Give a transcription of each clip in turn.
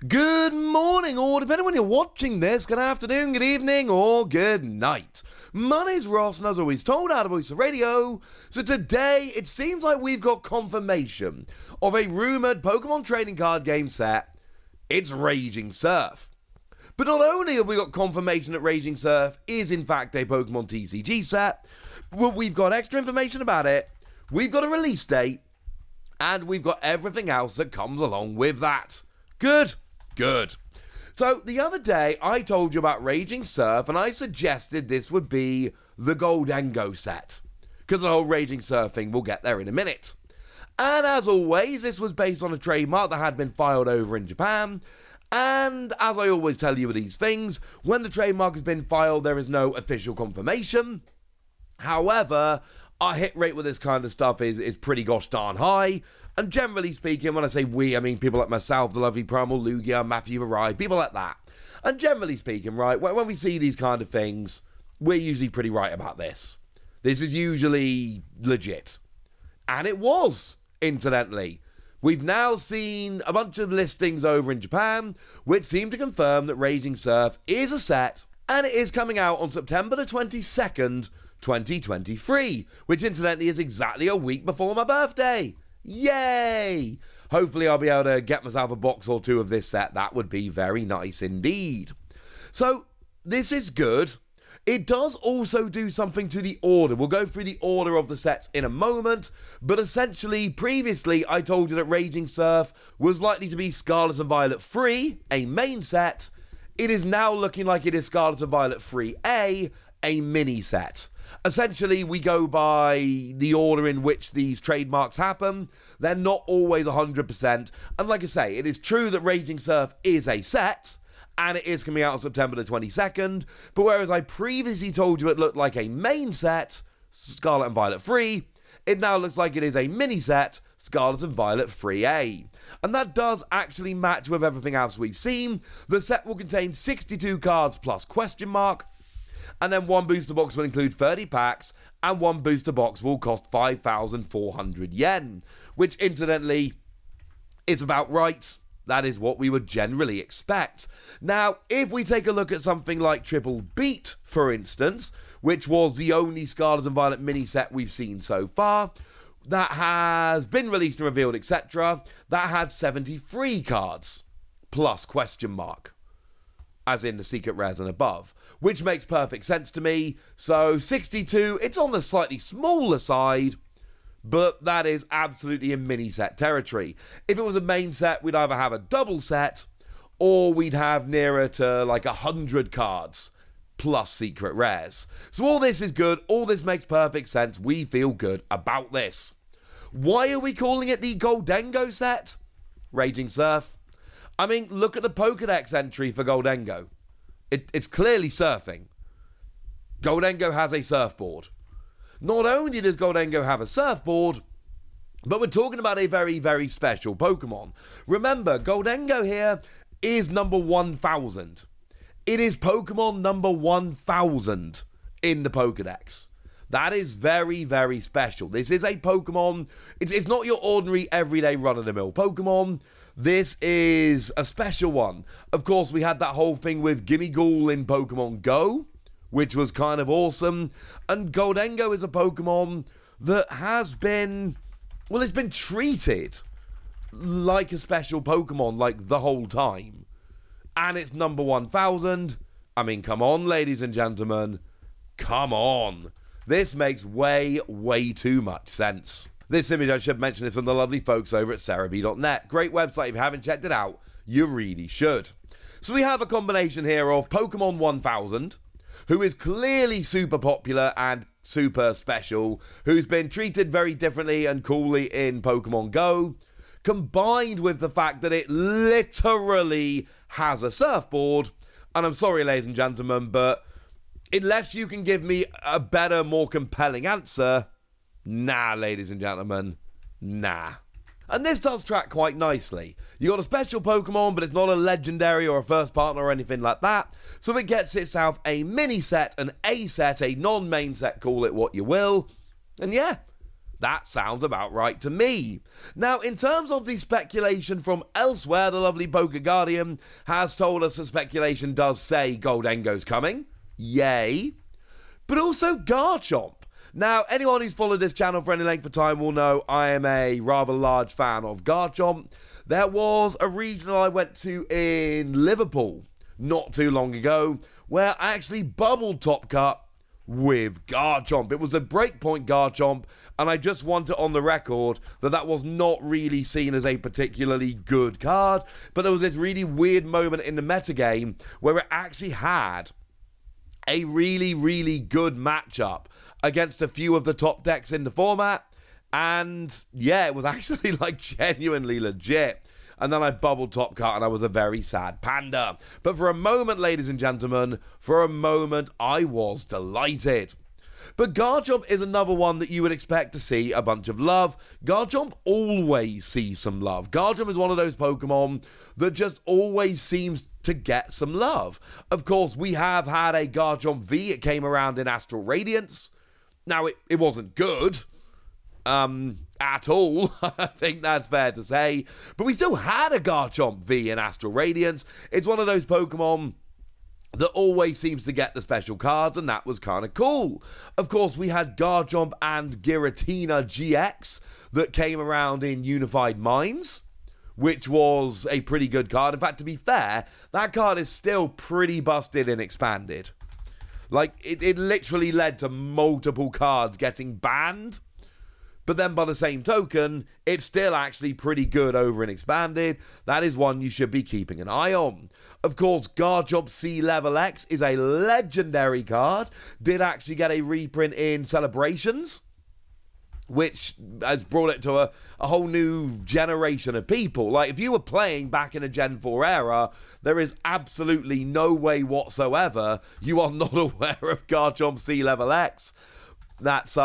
Good morning, or depending when you're watching this, good afternoon, good evening, or good night. My name's Ross, and as always told out of Voice of Radio, so today it seems like we've got confirmation of a rumoured Pokemon trading card game set. It's Raging Surf. But not only have we got confirmation that Raging Surf is in fact a Pokemon TCG set, but we've got extra information about it, we've got a release date, and we've got everything else that comes along with that. Good. So, the other day, I told you about Raging Surf, and I suggested this would be the Gholdengo set. Because the whole Raging Surf thing, we'll get there in a minute. And as always, this was based on a trademark that had been filed over in Japan. And as I always tell you with these things, when the trademark has been filed, there is no official confirmation. However, our hit rate with this kind of stuff is pretty gosh darn high. And generally speaking, when I say we, I mean people like myself, the lovely Primal Lugia, Matthew Varai, people like that. And generally speaking, right, when we see these kind of things, we're usually pretty right about this. This is usually legit. And it was, incidentally. We've now seen a bunch of listings over in Japan, which seem to confirm that Raging Surf is a set, and it is coming out on September the 22nd, 2023, which incidentally is exactly a week before my birthday. Yay! Hopefully I'll be able to get myself a box or two of this set. That would be very nice indeed. So, this is good. It does also do something to the order. We'll go through the order of the sets in a moment, but essentially, previously, I told you that Raging Surf was likely to be Scarlet and Violet 3, a main set. It is now looking like it is Scarlet and Violet 3A, a mini set. Essentially, we go by the order in which these trademarks happen. They're not always 100%. And like I say, it is true that Raging Surf is a set, and it is coming out on September the 22nd. But whereas I previously told you it looked like a main set, Scarlet and Violet 3, it now looks like it is a mini set, Scarlet and Violet 3A. And that does actually match with everything else we've seen. The set will contain 62 cards plus question mark. And then one booster box will include 30 packs, and one booster box will cost 5,400 yen, which incidentally is about right. That is what we would generally expect. Now, if we take a look at something like Triple Beat, for instance, which was the only Scarlet and Violet mini set we've seen so far, that has been released and revealed, etc., that had 73 cards, plus question mark. As in the secret rares and above, which makes perfect sense to me. So 62, it's on the slightly smaller side, but that is absolutely in mini set territory. If it was a main set, we'd either have a double set, or we'd have nearer to like 100 cards plus secret rares. So all this is good, all this makes perfect sense, we feel good about this. Why are we calling it the Gholdengo set? Raging Surf. I mean, look at the Pokédex entry for Gholdengo. It's clearly surfing. Gholdengo has a surfboard. Not only does Gholdengo have a surfboard, but we're talking about a very, very special Pokemon. Remember, Gholdengo here is number 1,000. It is Pokemon number 1,000 in the Pokédex. That is very, very special. This is a Pokemon. It's not your ordinary, everyday, run-of-the-mill Pokemon. This is a special one. Of course, we had that whole thing with Gimmighoul in Pokemon Go, which was kind of awesome. And Gholdengo is a Pokemon that has been, well, it's been treated like a special Pokemon, like the whole time. And it's number 1,000. I mean, come on, ladies and gentlemen. Come on. This makes way, way too much sense. This image, I should mention, is from the lovely folks over at Cerebi.net. Great website. If you haven't checked it out, you really should. So we have a combination here of Pokemon 1000, who is clearly super popular and super special, who's been treated very differently and coolly in Pokemon Go, combined with the fact that it literally has a surfboard. And I'm sorry, ladies and gentlemen, but unless you can give me a better, more compelling answer, nah, ladies and gentlemen, nah. And this does track quite nicely. You got a special Pokemon, but it's not a legendary or a first partner or anything like that. So it gets itself a mini set, an A set, a non-main set, call it what you will. And yeah, That sounds about right to me. Now, in terms of the speculation from elsewhere, the lovely Poké Guardian has told us the speculation does say Gholdengo's coming. Yay. But also Garchomp. Now, anyone who's followed this channel for any length of time will know I am a rather large fan of Garchomp. There was a regional I went to in Liverpool not too long ago where I actually bubbled Top Cut with Garchomp. It was a breakpoint Garchomp, and I just want it on the record that that was not really seen as a particularly good card, but there was this really weird moment in the metagame where it actually had a really, really good matchup against a few of the top decks in the format, and yeah, it was actually like genuinely legit. And then I bubbled Top Cut and I was a very sad panda. But for a moment, ladies and gentlemen, for a moment, I was delighted. But Garchomp is another one that you would expect to see a bunch of love. Garchomp always sees some love. Garchomp is one of those Pokemon that just always seems to get some love. Of course, we have had a Garchomp V. It came around in Astral Radiance. Now, it wasn't good. At all. I think that's fair to say. But we still had a Garchomp V in Astral Radiance. It's one of those Pokemon that always seems to get the special cards, and that was kind of cool. Of course, we had Garchomp and Giratina GX that came around in Unified Minds, which was a pretty good card. In fact, to be fair, that card is still pretty busted and expanded. Like, it literally led to multiple cards getting banned. But then by the same token, it's still actually pretty good over and expanded. That is one you should be keeping an eye on. Of course, Garchomp C Level X is a legendary card. Did actually get a reprint in Celebrations, which has brought it to a whole new generation of people. Like, if you were playing back in a Gen 4 era, there is absolutely no way whatsoever you are not aware of Garchomp C Level X. That's,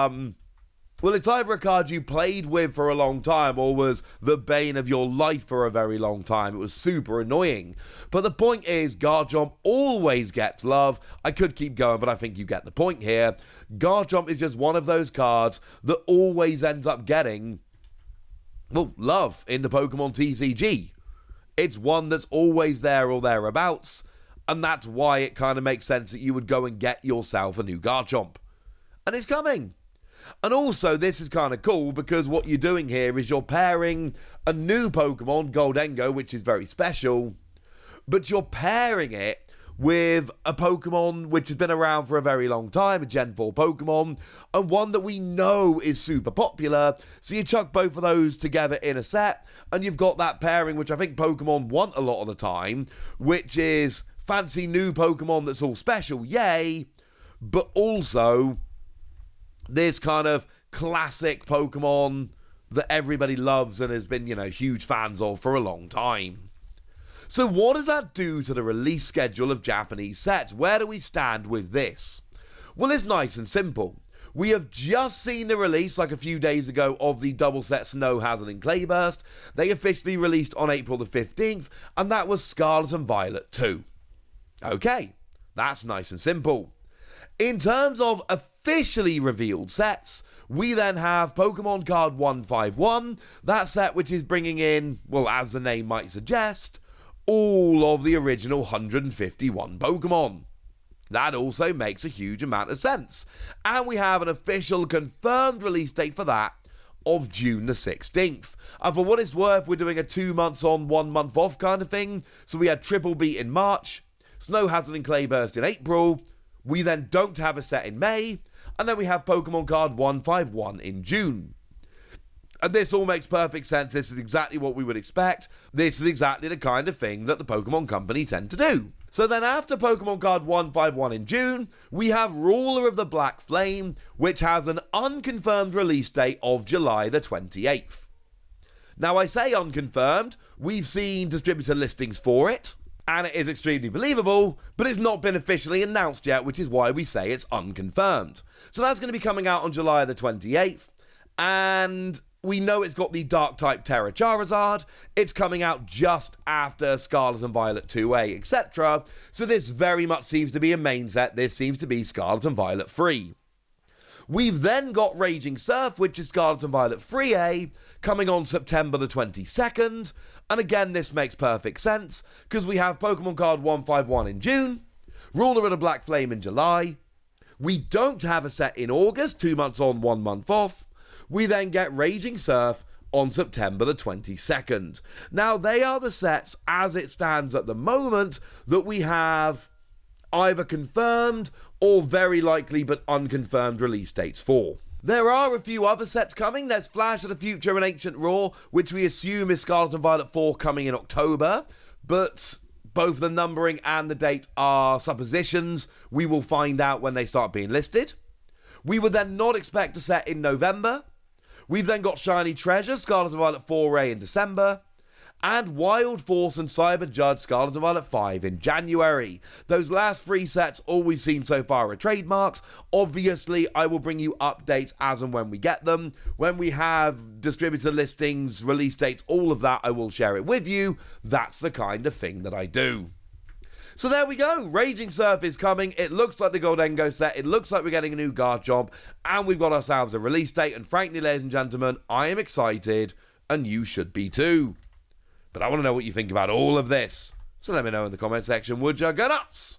well, it's either a card you played with for a long time or was the bane of your life for a very long time. It was super annoying. But the point is, Garchomp always gets love. I could keep going, but I think you get the point here. Garchomp is just one of those cards that always ends up getting, well, love in the Pokemon TCG. It's one that's always there or thereabouts, and that's why it kind of makes sense that you would go and get yourself a new Garchomp. And it's coming. And also, this is kind of cool because what you're doing here is you're pairing a new Pokemon, Gholdengo, which is very special, but you're pairing it with a Pokemon which has been around for a very long time, a Gen 4 Pokemon, and one that we know is super popular. So you chuck both of those together in a set, and you've got that pairing which I think Pokemon want a lot of the time, which is fancy new Pokemon that's all special, yay, but also this kind of classic Pokemon that everybody loves and has been, huge fans of for a long time. So what does that do to the release schedule of Japanese sets? Where do we stand with this? Well, it's nice and simple. We have just seen the release, like a few days ago, of the double set Snow Hazard and Clayburst. They officially released on April the 15th, and that was Scarlet and Violet 2. Okay, that's nice and simple. In terms of officially revealed sets, we then have Pokemon Card 151, that set which is bringing in, well, as the name might suggest, all of the original 151 Pokemon. That also makes a huge amount of sense. And we have an official confirmed release date for that of June the 16th. And for what it's worth, we're doing a 2 months on, 1 month off kind of thing. So we had Triple Beat in March, Snow Hazard and Clayburst in April. We then don't have a set in May, and then we have Pokemon Card 151 in June. And this all makes perfect sense. This is exactly what we would expect. This is exactly the kind of thing that the Pokemon Company tend to do. So then after Pokemon Card 151 in June, we have Ruler of the Black Flame, which has an unconfirmed release date of July the 28th. Now I say unconfirmed, we've seen distributor listings for it, and it is extremely believable, but it's not been officially announced yet, which is why we say it's unconfirmed. So that's going to be coming out on July the 28th, and we know it's got the Dark-type Terra Charizard. It's coming out just after Scarlet and Violet 2A, etc. So this very much seems to be a main set. This seems to be Scarlet and Violet 3. We've then got Raging Surf, which is Scarlet and Violet 3A, coming on September the 22nd. And again, this makes perfect sense, because we have Pokemon Card 151 in June, Ruler of the Black Flame in July. We don't have a set in August, 2 months on, 1 month off. We then get Raging Surf on September the 22nd. Now, they are the sets, as it stands at the moment, that we have either confirmed or very likely but unconfirmed release dates for. There are a few other sets coming. There's Flash of the Future and Ancient Roar, which we assume is Scarlet and Violet 4 coming in October, but both the numbering and the date are suppositions. We will find out when they start being listed. We would then not expect a set in November. We've then got Shiny Treasure, Scarlet and Violet 4A in December, and Wild Force and Cyber Judge, Scarlet and Violet 5 in January. Those last 3 sets, all we've seen so far are trademarks. Obviously, I will bring you updates as and when we get them. When we have distributor listings, release dates, all of that, I will share it with you. That's the kind of thing that I do. So there we go. Raging Surf is coming. It looks like the Gholdengo set. It looks like we're getting a new Garchomp. And we've got ourselves a release date. And frankly, ladies and gentlemen, I am excited. And you should be too. But I want to know what you think about all of this. So let me know in the comment section, would you? Go nuts!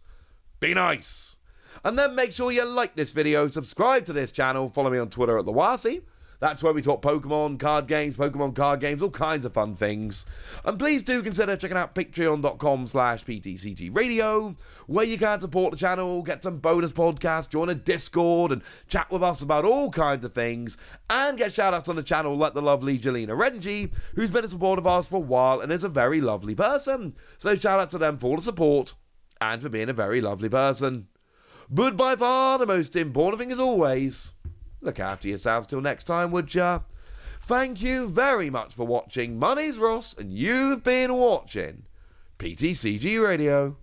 Be nice! And then make sure you like this video, subscribe to this channel, follow me on Twitter at Lawasi. That's where we talk Pokemon card games, all kinds of fun things. And please do consider checking out patreon.com/PTCGradio, where you can support the channel, get some bonus podcasts, join a Discord, and chat with us about all kinds of things, and get shout-outs on the channel like the lovely Jelena Renji, who's been a supporter of ours for a while and is a very lovely person. So shout-out to them for all the support, and for being a very lovely person. But by far, the most important thing as always, look after yourselves till next time, would ya? Thank you very much for watching. My name's Ross, and you've been watching PTCG Radio.